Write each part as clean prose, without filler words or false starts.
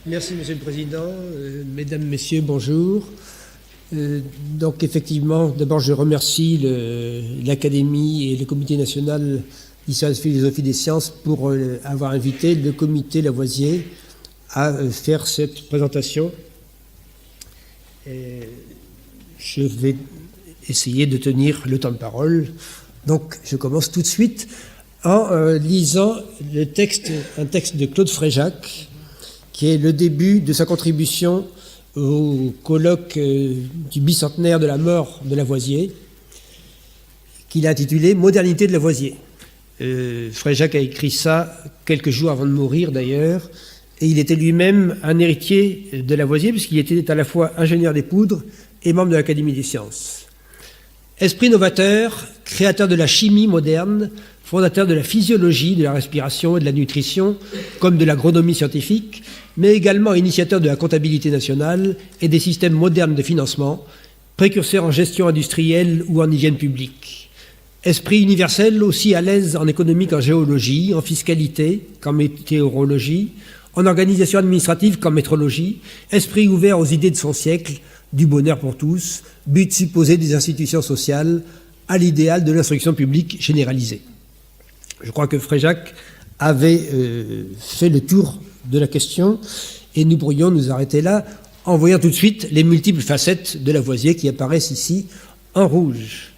Merci, Monsieur le Président. Mesdames, Messieurs, bonjour. Donc, effectivement, d'abord, je remercie l'Académie et le Comité national d'histoire et de philosophie des sciences pour avoir invité le comité Lavoisier à faire cette présentation. Je vais essayer de tenir le temps de parole. Donc, je commence tout de suite en lisant un texte de Claude Fréjac, qui est le début de sa contribution au colloque du bicentenaire de la mort de Lavoisier, qu'il a intitulé « Modernité de Lavoisier ». Fréjac a écrit ça quelques jours avant de mourir d'ailleurs, et il était lui-même un héritier de Lavoisier, puisqu'il était à la fois ingénieur des poudres et membre de l'Académie des sciences. Esprit novateur, créateur de la chimie moderne, fondateur de la physiologie, de la respiration et de la nutrition, comme de l'agronomie scientifique, mais également initiateur de la comptabilité nationale et des systèmes modernes de financement, précurseur en gestion industrielle ou en hygiène publique. Esprit universel, aussi à l'aise en économie qu'en géologie, en fiscalité qu'en météorologie, en organisation administrative qu'en métrologie, esprit ouvert aux idées de son siècle, du bonheur pour tous, but supposé des institutions sociales, à l'idéal de l'instruction publique généralisée. Je crois que Fréjac avait fait le tour de la question et nous pourrions nous arrêter là en voyant tout de suite les multiples facettes de Lavoisier qui apparaissent ici en rouge.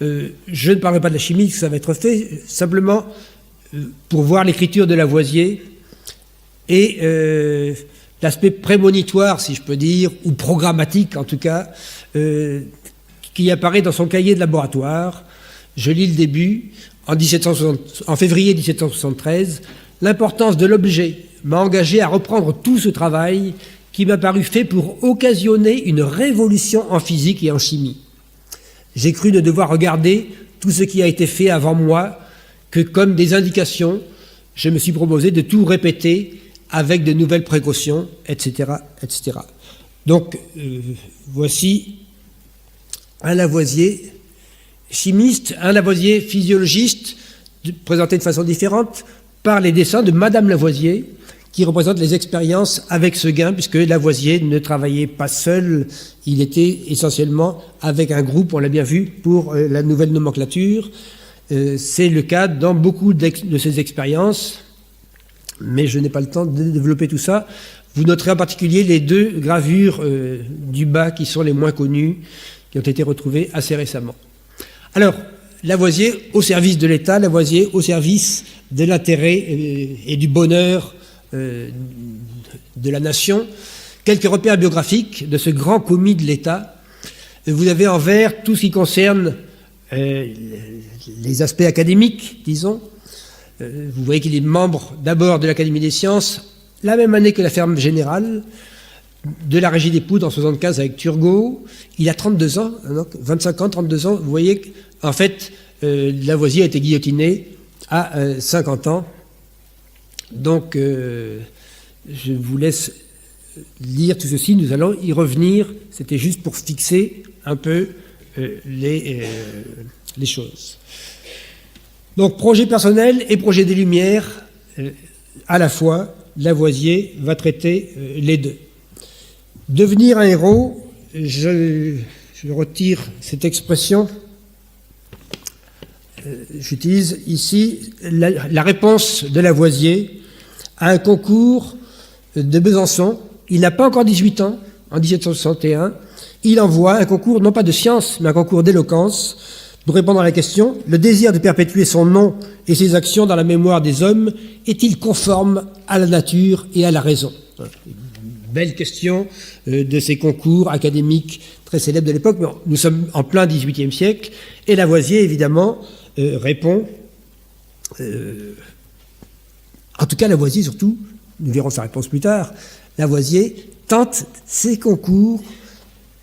Je ne parlerai pas de la chimie, ça va être fait, simplement pour voir l'écriture de Lavoisier et l'aspect prémonitoire, si je peux dire, ou programmatique en tout cas, qui apparaît dans son cahier de laboratoire. Je lis le début. En février 1773, l'importance de l'objet m'a engagé à reprendre tout ce travail qui m'a paru fait pour occasionner une révolution en physique et en chimie. J'ai cru ne devoir regarder tout ce qui a été fait avant moi que comme des indications, je me suis proposé de tout répéter avec de nouvelles précautions, etc., etc. Donc, voici un Lavoisier chimiste, un Lavoisier physiologiste, présenté de façon différente par les dessins de Madame Lavoisier, qui représente les expériences avec Seguin, puisque Lavoisier ne travaillait pas seul, il était essentiellement avec un groupe, on l'a bien vu, pour la nouvelle nomenclature. C'est le cas dans beaucoup de ces expériences, mais je n'ai pas le temps de développer tout ça. Vous noterez en particulier les deux gravures du bas qui sont les moins connues, qui ont été retrouvées assez récemment. Alors, Lavoisier au service de l'État, Lavoisier au service de l'intérêt et du bonheur de la nation. Quelques repères biographiques de ce grand commis de l'État. Vous avez en vert tout ce qui concerne les aspects académiques, disons. Vous voyez qu'il est membre d'abord de l'Académie des sciences, la même année que la ferme générale, de la Régie des poudres en 1975 avec Turgot. Il a 32 ans, donc 25 ans, 32 ans. Vous voyez qu'en fait, Lavoisier a été guillotiné à 50 ans. Donc, je vous laisse lire tout ceci. Nous allons y revenir. C'était juste pour fixer un peu les choses. Donc, projet personnel et projet des Lumières, à la fois, Lavoisier va traiter les deux. Devenir un héros, je retire cette expression, j'utilise ici la réponse de Lavoisier à un concours de Besançon. Il n'a pas encore 18 ans, en 1761. Il envoie un concours, non pas de science, mais un concours d'éloquence, pour répondre à la question: le désir de perpétuer son nom et ses actions dans la mémoire des hommes est-il conforme à la nature et à la raison? Belle question de ces concours académiques très célèbres de l'époque, mais nous sommes en plein XVIIIe siècle, et Lavoisier, évidemment, répond. En tout cas, Lavoisier, surtout, nous verrons sa réponse plus tard, Lavoisier tente ces concours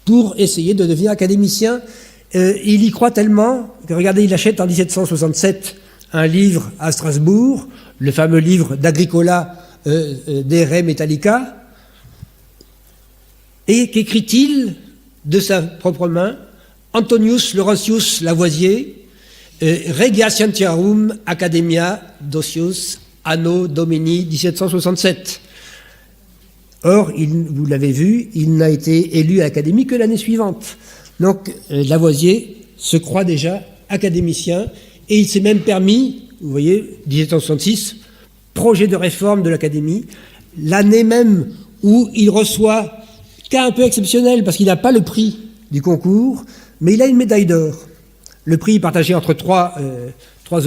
pour essayer de devenir académicien. Il y croit tellement que, regardez, il achète en 1767 un livre à Strasbourg, le fameux livre d'Agricola De Re Metallica. Et qu'écrit-il de sa propre main? Antonius Laurentius Lavoisier, Regia Scientiarum Academia Docius, Anno Domini 1767. Or, vous l'avez vu, il n'a été élu à l'Académie que l'année suivante. Donc, Lavoisier se croit déjà académicien, et il s'est même permis, vous voyez, 1766, projet de réforme de l'Académie, l'année même où il reçoit, cas un peu exceptionnel, parce qu'il n'a pas le prix du concours, mais il a une médaille d'or. Le prix est partagé entre trois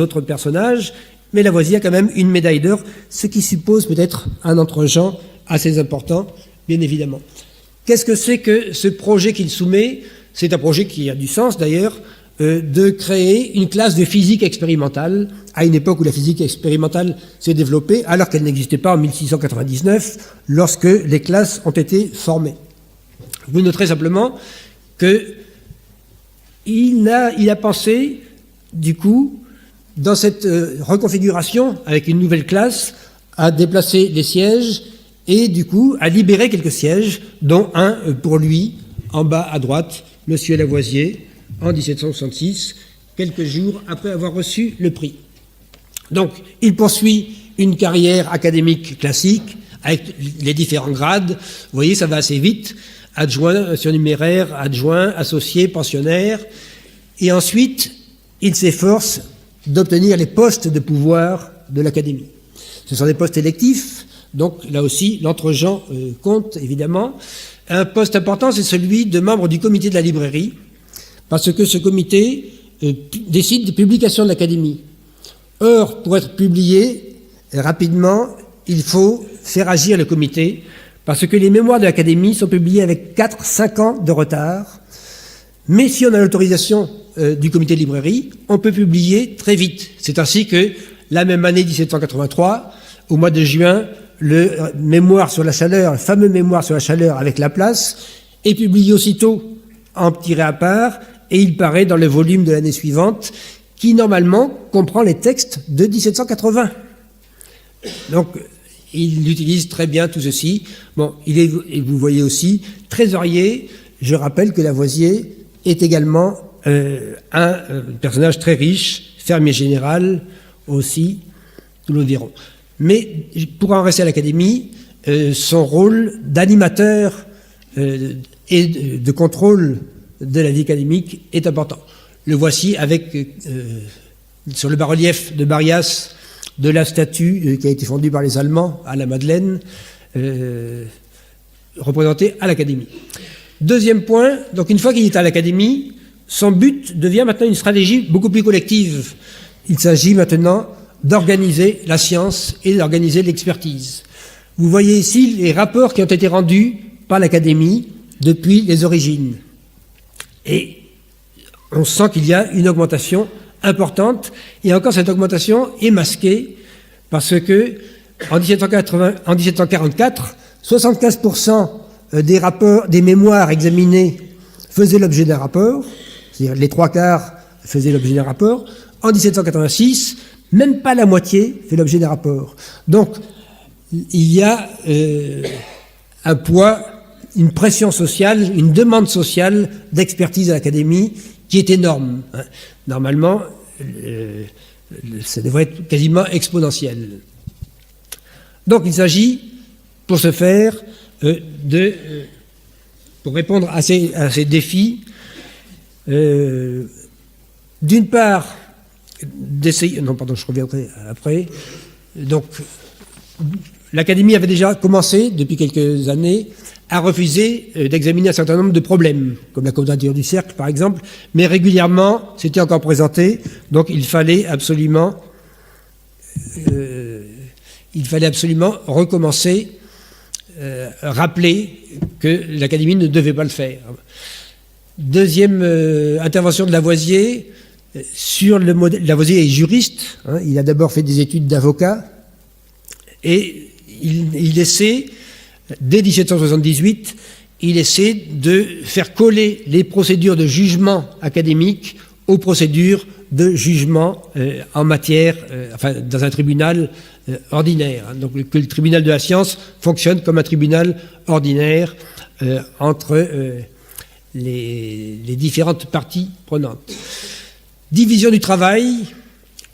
autres personnages, mais Lavoisier a quand même une médaille d'or, ce qui suppose peut-être un entre-gens assez important, bien évidemment. Qu'est-ce que c'est que ce projet qu'il soumet? C'est un projet qui a du sens d'ailleurs, de créer une classe de physique expérimentale à une époque où la physique expérimentale s'est développée, alors qu'elle n'existait pas en 1699, lorsque les classes ont été formées. Vous noterez simplement qu'il a pensé, du coup, dans cette reconfiguration, avec une nouvelle classe, à déplacer les sièges et, du coup, à libérer quelques sièges, dont un pour lui, en bas à droite, M. Lavoisier, en 1766, quelques jours après avoir reçu le prix. Donc, il poursuit une carrière académique classique, avec les différents grades. Vous voyez, ça va assez vite. Adjoint, surnuméraire, adjoint, associé, pensionnaire. Et ensuite, il s'efforce d'obtenir les postes de pouvoir de l'Académie. Ce sont des postes électifs, donc là aussi, l'entre-gens compte, évidemment. Un poste important, c'est celui de membre du comité de la librairie, parce que ce comité décide des publications de l'Académie. Or, pour être publié rapidement, il faut faire agir le comité, parce que les mémoires de l'Académie sont publiées avec 4-5 ans de retard. Mais si on a l'autorisation du comité de librairie, on peut publier très vite. C'est ainsi que, la même année 1783, au mois de juin, le mémoire sur la chaleur, le fameux mémoire sur la chaleur avec Laplace, est publié aussitôt en tiré à part, et il paraît dans le volume de l'année suivante, qui normalement comprend les textes de 1780. Donc, il utilise très bien tout ceci. Bon, il est, et vous voyez aussi, trésorier. Je rappelle que Lavoisier est également un personnage très riche, fermier général aussi, nous le dirons. Mais pour en rester à l'Académie, son rôle d'animateur et de contrôle de la vie académique est important. Le voici avec, sur le bas-relief de Barias, de la statue qui a été fondue par les Allemands à la Madeleine, représentée à l'Académie. Deuxième point, donc une fois qu'il est à l'Académie, son but devient maintenant une stratégie beaucoup plus collective. Il s'agit maintenant d'organiser la science et d'organiser l'expertise. Vous voyez ici les rapports qui ont été rendus par l'Académie depuis les origines. Et on sent qu'il y a une augmentation importante, et encore cette augmentation est masquée parce que en 1744, 75% des rapports, des mémoires examinées faisaient l'objet d'un rapport, c'est-à-dire les 3/4 faisaient l'objet d'un rapport. En 1786, même pas la moitié fait l'objet d'un rapport. Donc, il y a un poids, une pression sociale, une demande sociale d'expertise à l'Académie qui est énorme. Normalement, ça devrait être quasiment exponentiel. Donc, il s'agit, pour ce faire, pour répondre à ces défis, d'une part, d'essayer... Non, pardon, je reviendrai après. Donc, l'Académie avait déjà commencé, depuis quelques années, à refuser d'examiner un certain nombre de problèmes, comme la quadrature du cercle, par exemple, mais régulièrement, c'était encore présenté, donc il fallait absolument recommencer, rappeler que l'Académie ne devait pas le faire. Deuxième intervention de Lavoisier, sur le modèle... Lavoisier est juriste, hein, il a d'abord fait des études d'avocat, et il essaie, dès 1778, il essaie de faire coller les procédures de jugement académique aux procédures de jugement en matière, enfin, dans un tribunal ordinaire. Hein, donc que le tribunal de la science fonctionne comme un tribunal ordinaire entre les différentes parties prenantes. Division du travail,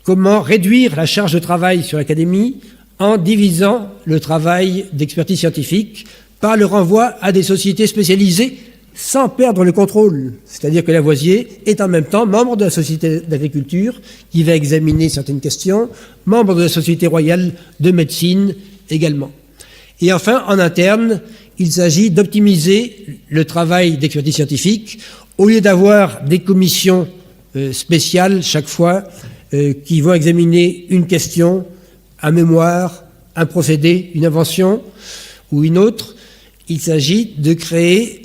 comment réduire la charge de travail sur l'Académie en divisant le travail d'expertise scientifique par le renvoi à des sociétés spécialisées sans perdre le contrôle. C'est-à-dire que Lavoisier est en même temps membre de la Société d'agriculture qui va examiner certaines questions, membre de la Société royale de médecine également. Et enfin, en interne, il s'agit d'optimiser le travail d'expertise scientifique au lieu d'avoir des commissions spéciales chaque fois qui vont examiner une question, un mémoire, un procédé, une invention ou une autre. Il s'agit de créer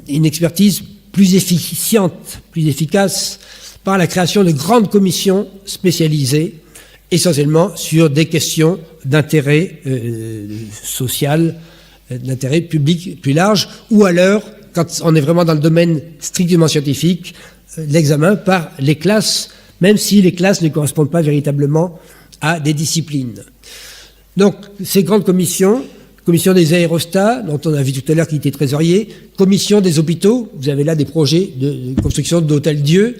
une expertise plus efficiente, plus efficace par la création de grandes commissions spécialisées, essentiellement sur des questions d'intérêt social, d'intérêt public plus large, ou alors, quand on est vraiment dans le domaine strictement scientifique, l'examen par les classes, même si les classes ne correspondent pas véritablement à des disciplines. Donc, ces grandes commissions, commission des aérostats, dont on a vu tout à l'heure qu'il était trésorier, commission des hôpitaux, vous avez là des projets de construction d'hôtels-dieux,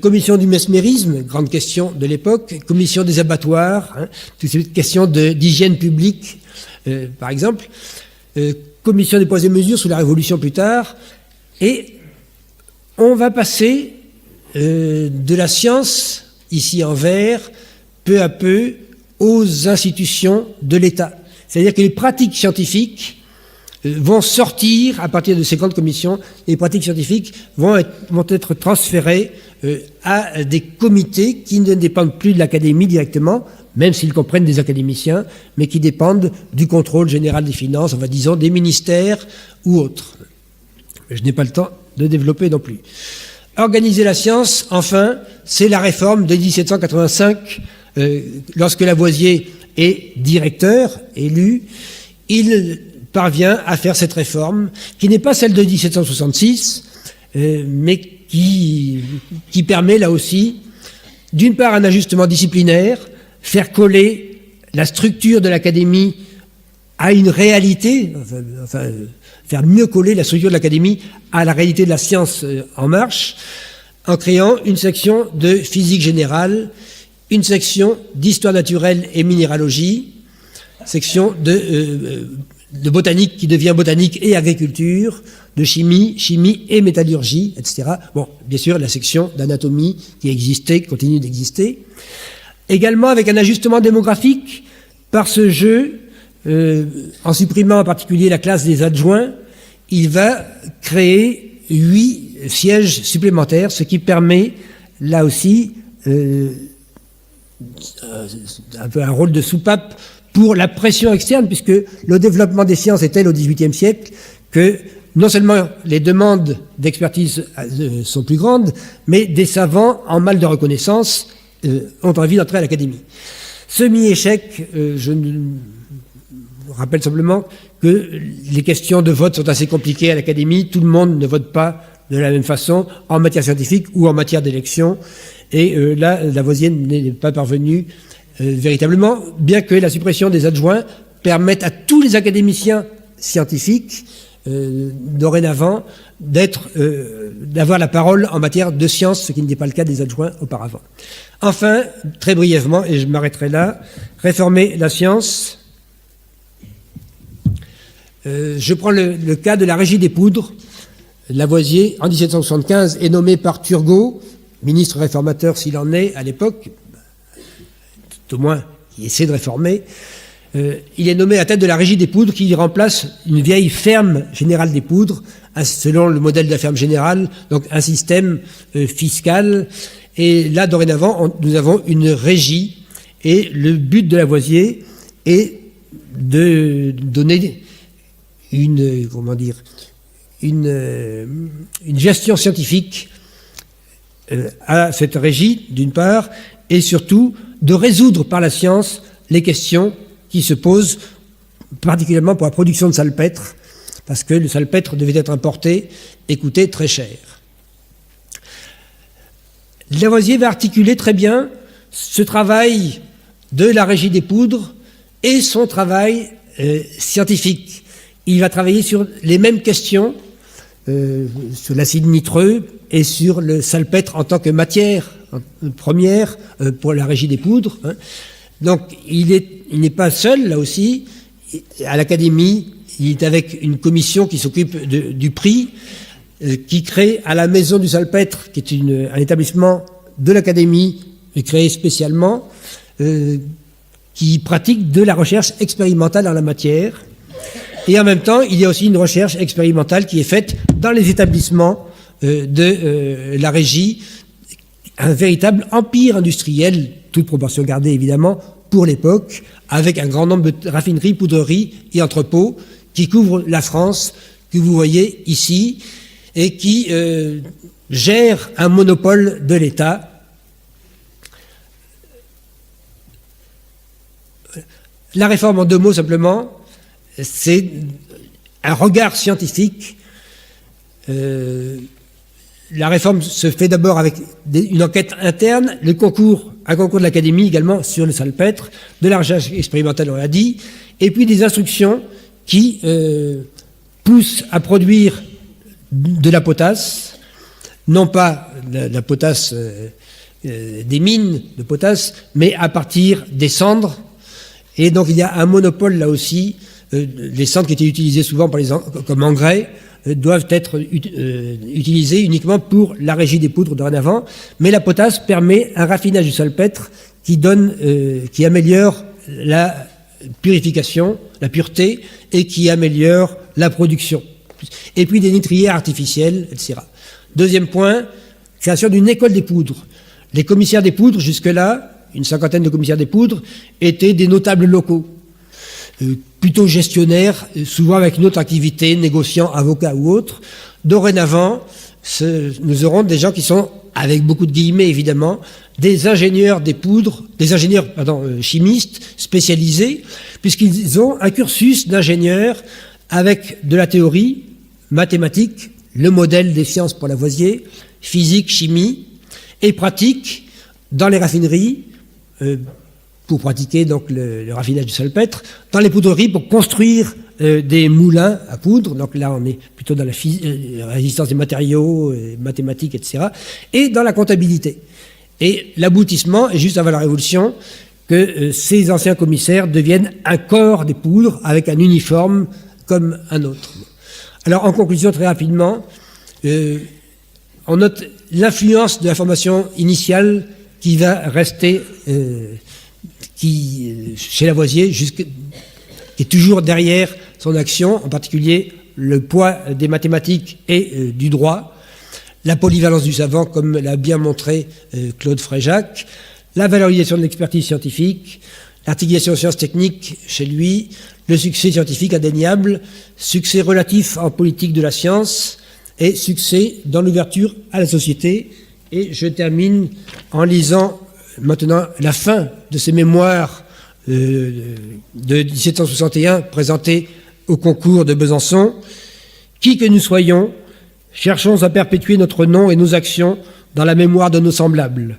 commission du mesmérisme, grande question de l'époque, commission des abattoirs, toutes ces questions d'hygiène publique, par exemple, commission des poids et mesures sous la Révolution plus tard, et on va passer de la science, ici en vert, peu à peu aux institutions de l'État. C'est-à-dire que les pratiques scientifiques vont sortir à partir de ces grandes commissions, les pratiques scientifiques vont être transférées à des comités qui ne dépendent plus de l'Académie directement, même s'ils comprennent des académiciens, mais qui dépendent du contrôle général des finances, enfin disons des ministères ou autres. Je n'ai pas le temps de développer non plus. Organiser la science, enfin, c'est la réforme de 1785, lorsque Lavoisier est directeur, élu, il parvient à faire cette réforme, qui n'est pas celle de 1766, mais qui permet là aussi, d'une part, un ajustement disciplinaire, faire coller la structure de l'Académie à une réalité, enfin faire mieux coller la structure de l'Académie à la réalité de la science en marche, en créant une section de physique générale, une section d'histoire naturelle et minéralogie, section de botanique qui devient botanique et agriculture, de chimie et métallurgie, etc. Bon, bien sûr, la section d'anatomie qui existait, continue d'exister. Également avec un ajustement démographique par ce jeu, en supprimant en particulier la classe des adjoints, il va créer 8 sièges supplémentaires, ce qui permet, là aussi, un peu un rôle de soupape pour la pression externe, puisque le développement des sciences est tel au XVIIIe siècle que non seulement les demandes d'expertise sont plus grandes, mais des savants en mal de reconnaissance ont envie d'entrer à l'Académie. Semi-échec, je rappelle simplement que les questions de vote sont assez compliquées à l'Académie, tout le monde ne vote pas de la même façon en matière scientifique ou en matière d'élection, et là, Lavoisier n'est pas parvenu véritablement, bien que la suppression des adjoints permette à tous les académiciens scientifiques dorénavant d'avoir la parole en matière de science, ce qui n'était pas le cas des adjoints auparavant. Enfin, très brièvement, et je m'arrêterai là, réformer la science. Je prends le cas de la Régie des poudres. Lavoisier, en 1775, est nommé par Turgot, ministre réformateur s'il en est à l'époque, tout au moins qui essaie de réformer. Il est nommé à la tête de la Régie des poudres qui remplace une vieille ferme générale des poudres, selon le modèle de la ferme générale, donc un système fiscal. Et là, dorénavant, nous avons une régie, et le but de Lavoisier est de donner une gestion scientifique à cette régie, d'une part, et surtout de résoudre par la science les questions qui se posent, particulièrement pour la production de salpêtre, parce que le salpêtre devait être importé et coûtait très cher. Lavoisier va articuler très bien ce travail de la Régie des poudres et son travail scientifique. Il va travailler sur les mêmes questions, sur l'acide nitreux et sur le salpêtre en tant que matière première pour la Régie des poudres. Donc il n'est pas seul, là aussi. à l'Académie, il est avec une commission qui s'occupe du prix, qui crée à la Maison du Salpêtre, qui est un établissement de l'Académie, créé spécialement, qui pratique de la recherche expérimentale en la matière. Et en même temps, il y a aussi une recherche expérimentale qui est faite dans les établissements de la régie, un véritable empire industriel, toute proportion gardée évidemment, pour l'époque, avec un grand nombre de raffineries, poudreries et entrepôts qui couvrent la France, que vous voyez ici, et qui gèrent un monopole de l'État. La réforme, en 2 mots simplement, c'est un regard scientifique. La réforme se fait d'abord avec une enquête interne, un concours de l'Académie également sur le salpêtre, de la recherche expérimentale, on l'a dit, et puis des instructions qui poussent à produire de la potasse, non pas la potasse des mines de potasse, mais à partir des cendres. Et donc il y a un monopole là aussi. Les cendres qui étaient utilisées souvent comme engrais doivent être utilisés uniquement pour la régie des poudres dorénavant, mais la potasse permet un raffinage du salpêtre qui améliore la purification, la pureté, et qui améliore la production. Et puis des nitriers artificiels, etc. Deuxième point, création d'une école des poudres. Les commissaires des poudres, jusque-là, une 50aine de commissaires des poudres, étaient des notables locaux. Plutôt gestionnaires, souvent avec une autre activité, négociants, avocats ou autres. Dorénavant, nous aurons des gens qui sont, avec beaucoup de guillemets évidemment, des ingénieurs des poudres, chimistes spécialisés, puisqu'ils ont un cursus d'ingénieurs avec de la théorie, mathématiques, le modèle des sciences pour Lavoisier, physique, chimie, et pratique dans les raffineries, pour pratiquer donc le raffinage du salpêtre, dans les poudreries pour construire des moulins à poudre. Donc là, on est plutôt dans la résistance des matériaux, mathématiques, etc. Et dans la comptabilité. Et l'aboutissement est juste avant la Révolution que ces anciens commissaires deviennent un corps des poudres avec un uniforme comme un autre. Alors, en conclusion, très rapidement, on note l'influence de la formation initiale qui va rester chez Lavoisier, qui est toujours derrière son action, en particulier le poids des mathématiques et du droit, la polyvalence du savant, comme l'a bien montré Claude Fréjac, la valorisation de l'expertise scientifique, l'articulation aux sciences techniques chez lui, le succès scientifique indéniable, succès relatif en politique de la science et succès dans l'ouverture à la société. Et je termine en lisant maintenant la fin de ces mémoires de 1761 présentés au concours de Besançon. Qui que nous soyons, cherchons à perpétuer notre nom et nos actions dans la mémoire de nos semblables.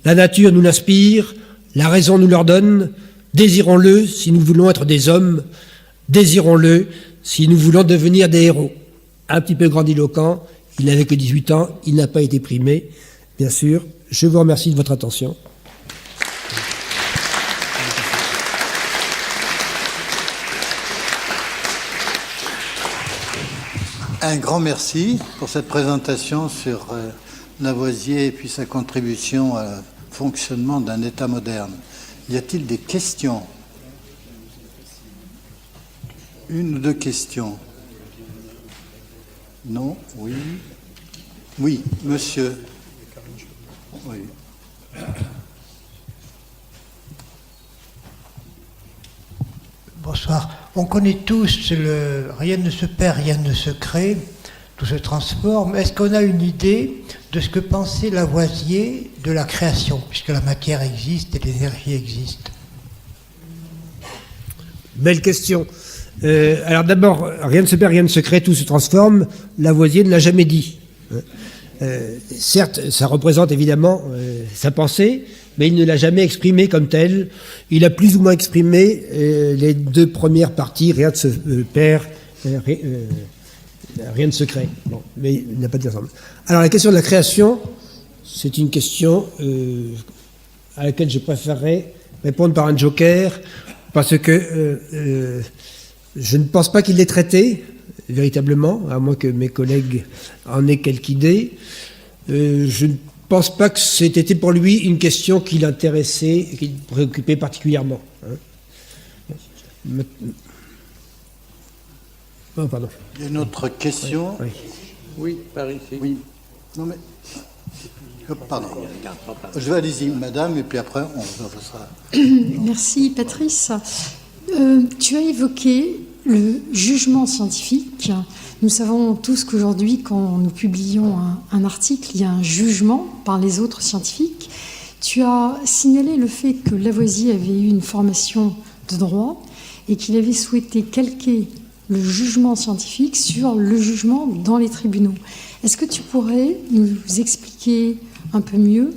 La nature nous l'inspire, la raison nous l'ordonne. Désirons-le si nous voulons être des hommes, désirons-le si nous voulons devenir des héros. Un petit peu grandiloquent, il n'avait que 18 ans, il n'a pas été primé, bien sûr. Je vous remercie de votre attention. Un grand merci pour cette présentation sur Lavoisier et puis sa contribution au fonctionnement d'un État moderne. Y a-t-il des questions? Une ou deux questions? Non? Oui? Oui, monsieur. Oui. Bonsoir. On connaît tous le « rien ne se perd, rien ne se crée », tout se transforme. Est-ce qu'on a une idée de ce que pensait Lavoisier de la création, puisque la matière existe et l'énergie existe? Belle question. Alors d'abord, rien ne se perd, rien ne se crée, tout se transforme. Lavoisier ne l'a jamais dit. Certes, ça représente évidemment sa pensée, mais il ne l'a jamais exprimé comme tel. Il a plus ou moins exprimé les deux premières parties, rien ne se perd, rien ne se crée. Bon, mais il n'a pas dit ensemble. Alors la question de la création, c'est une question à laquelle je préférerais répondre par un joker, parce que Je ne pense pas qu'il l'ait traité, véritablement, à moins que mes collègues en aient quelque idée. Je ne pense pas que c'était pour lui une question qui l'intéressait et qui le préoccupait particulièrement. Oh, pardon. Il y a une autre question. Oui. Oui, par ici. Oui. Non mais... Pardon. Je vais allez-y, madame, et puis après, on sera... Merci, Patrice. Tu as évoqué le jugement scientifique. Nous savons tous qu'aujourd'hui, quand nous publions un article, il y a un jugement par les autres scientifiques. Tu as signalé le fait que Lavoisier avait eu une formation de droit et qu'il avait souhaité calquer le jugement scientifique sur le jugement dans les tribunaux. Est-ce que tu pourrais nous expliquer un peu mieux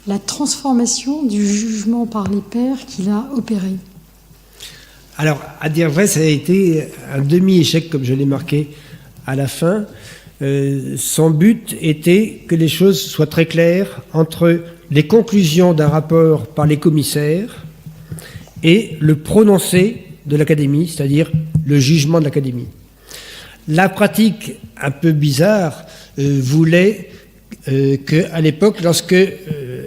la transformation du jugement par les pairs qu'il a opéré? Alors, à dire vrai, ça a été un demi-échec, comme je l'ai marqué à la fin. Son but était que les choses soient très claires entre les conclusions d'un rapport par les commissaires et le prononcé de l'Académie, c'est-à-dire le jugement de l'Académie. La pratique un peu bizarre voulait qu'à l'époque, lorsque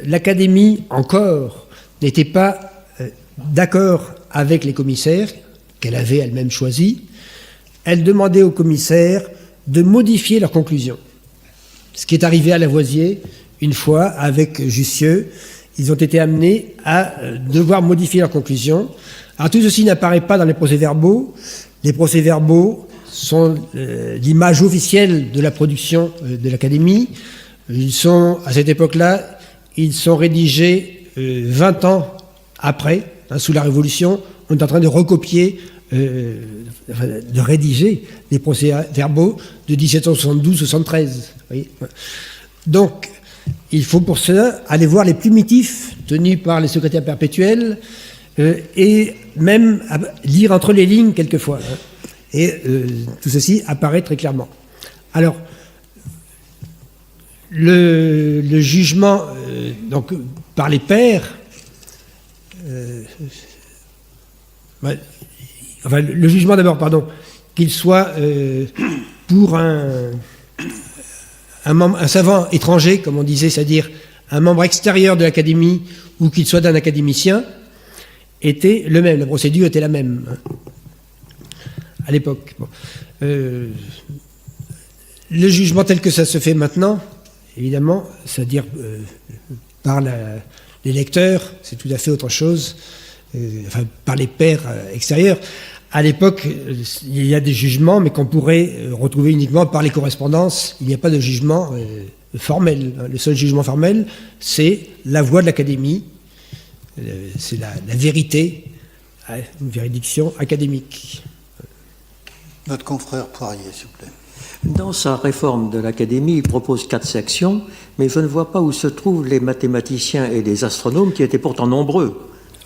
l'Académie encore n'était pas d'accord avec les commissaires, qu'elle avait elle-même choisis, elle demandait aux commissaires de modifier leurs conclusions. Ce qui est arrivé à Lavoisier, une fois, avec Jussieu, ils ont été amenés à devoir modifier leurs conclusions. Alors tout ceci n'apparaît pas dans les procès-verbaux. Les procès-verbaux sont l'image officielle de la production de l'Académie. Ils sont, à cette époque-là, ils sont rédigés 20 ans après, sous la Révolution. On est en train de recopier, de rédiger les procès-verbaux de 1772-73. Donc, il faut pour cela aller voir les plumitifs tenus par les secrétaires perpétuels et même lire entre les lignes quelquefois. Et tout ceci apparaît très clairement. Alors, le jugement donc, par les pairs, enfin, le jugement d'abord, pardon, qu'il soit pour un savant étranger, comme on disait, c'est-à-dire un membre extérieur de l'Académie ou qu'il soit d'un académicien, était le même. La procédure était la même à l'époque. Bon. Le jugement tel que ça se fait maintenant, évidemment, c'est-à-dire par les lecteurs, c'est tout à fait autre chose, enfin par les pairs extérieurs. À l'époque, il y a des jugements, mais qu'on pourrait retrouver uniquement par les correspondances. Il n'y a pas de jugement formel. Le seul jugement formel, c'est la voix de l'Académie, c'est la vérité, une véridiction académique. Notre confrère Poirier, s'il vous plaît. Dans sa réforme de l'Académie, il propose 4 sections, mais je ne vois pas où se trouvent les mathématiciens et les astronomes qui étaient pourtant nombreux.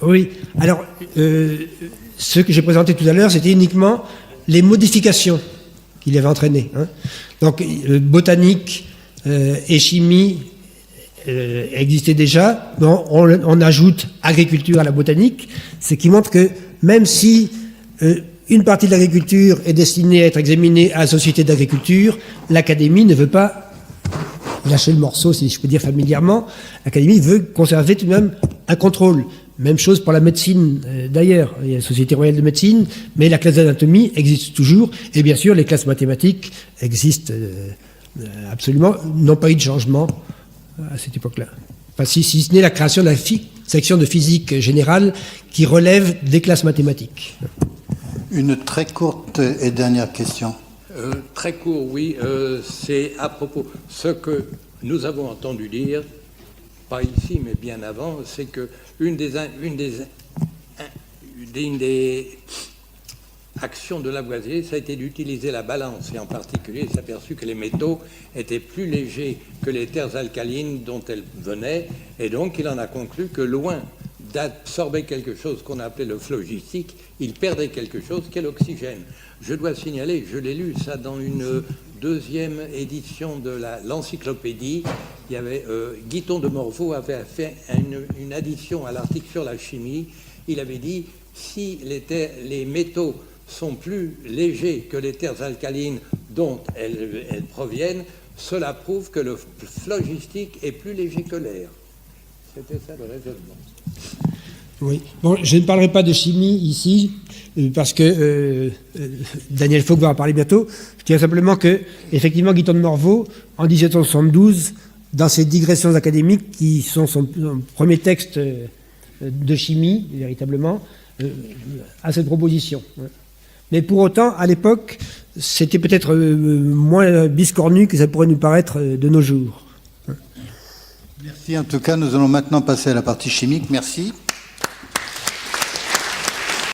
Oui, alors, ce que j'ai présenté tout à l'heure, c'était uniquement les modifications qu'il avait entraînées. Donc, botanique et chimie existaient déjà. Bon, on ajoute agriculture à la botanique, ce qui montre que même si une partie de l'agriculture est destinée à être examinée à la société d'agriculture, l'Académie ne veut pas lâcher le morceau, si je peux dire familièrement. L'Académie veut conserver tout de même un contrôle. Même chose pour la médecine, d'ailleurs. Il y a la Société royale de médecine, mais la classe d'anatomie existe toujours. Et bien sûr, les classes mathématiques existent absolument. N'ont pas eu de changement à cette époque-là. Enfin, si ce n'est la création de la section de physique générale qui relève des classes mathématiques. Une très courte et dernière question. Très court, oui. C'est à propos ce que nous avons entendu dire, pas ici, mais bien avant, c'est que une des actions de Lavoisier, ça a été d'utiliser la balance, et en particulier, il s'est aperçu que les métaux étaient plus légers que les terres alcalines dont elles venaient, et donc il en a conclu que loin d'absorber quelque chose qu'on appelait le phlogistique, il perdait quelque chose qu'est l'oxygène. Je dois signaler, je l'ai lu ça dans une deuxième édition de l'encyclopédie, il y avait Guiton de Morveau avait fait une addition à l'article sur la chimie. Il avait dit si les métaux sont plus légers que les terres alcalines dont elles proviennent, cela prouve que le phlogistique est plus léger que l'air. C'était ça le raisonnement. Oui. Bon, je ne parlerai pas de chimie ici, parce que Daniel Fauque va en parler bientôt. Je dirais simplement que, effectivement, Guiton de Morveau, en 1772, dans ses digressions académiques, qui sont son premier texte de chimie, véritablement, a cette proposition. Mais pour autant, à l'époque, c'était peut-être moins biscornu que ça pourrait nous paraître de nos jours. Merci. En tout cas, nous allons maintenant passer à la partie chimique. Merci.